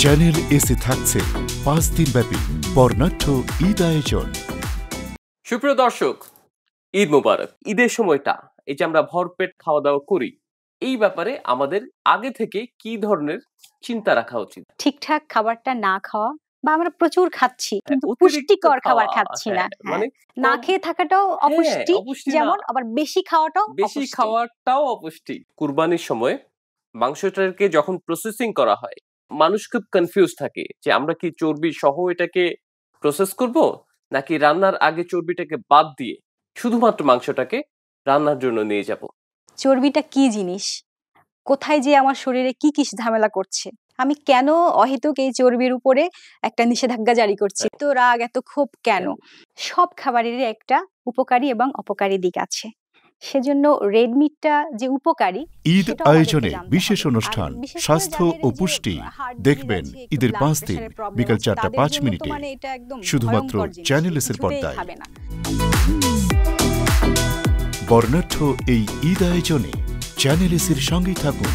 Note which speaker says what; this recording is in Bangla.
Speaker 1: চ্যানেল এসে থাকছে 5 দিনব্যাপী বর্ণাঢ্য ঈদ আয়োজন।
Speaker 2: সুপ্রিয় দর্শক, ঈদ মোবারক। ঈদের সময়টা এই যে আমরা ভরপেট খাওয়া দাওয়া করি, এই ব্যাপারে আমাদের আগে থেকে কি ধরনের চিন্তা রাখা উচিত?
Speaker 3: ঠিকঠাক খাবারটা না খাওয়া বা আমরা প্রচুর খাচ্ছি কিন্তু
Speaker 2: অতিরিক্ত
Speaker 3: পুষ্টিকর খাবার
Speaker 2: খাওয়া,
Speaker 3: খাচ্ছি না।
Speaker 2: মানে
Speaker 3: না খেয়ে থাকাটাও অপুষ্টি,
Speaker 2: অপুষ্টি
Speaker 3: যেমন
Speaker 2: না,
Speaker 3: আবার বেশি খাওয়াটাও
Speaker 2: বেশি
Speaker 3: অপুষ্টি।
Speaker 2: খাওয়াটাও অপুষ্টি। কুরবানির সময় মাংসটাকে যখন প্রসেসিং করা হয়, মানুষ খুব কনফিউজ থাকে যে আমরা কি চর্বি সহ এটাকে প্রসেস করব, নাকি রান্নার আগে চর্বিটাকে বাদ দিয়ে শুধুমাত্র মাংসটাকে রান্নার জন্য নিয়ে যাব।
Speaker 3: চর্বিটা কি জিনিস, কোথায় যে আমার শরীরে কি কি ঝামেলা করছে, আমি কেন অহেতুক এই চর্বির উপরে একটা নিষেধাজ্ঞা জারি করছি, এত রাগ এত ক্ষোভ কেন? সব খাবারেরই একটা উপকারী এবং অপকারী দিক আছে। সেজন্য রেড মিটটা যে উপকারী,
Speaker 1: ঈদ আয়োজনে বিশেষ অনুষ্ঠান স্বাস্থ্য ও পুষ্টি দেখবেন ঈদের 5 দিন বিকাল 4টা 5 মিনিটে শুধুমাত্র চ্যানেল এসের পর্দায়। বর্ণাঢ্য এই ঈদ আয়োজনে চ্যানেল এসের সঙ্গেই থাকুন।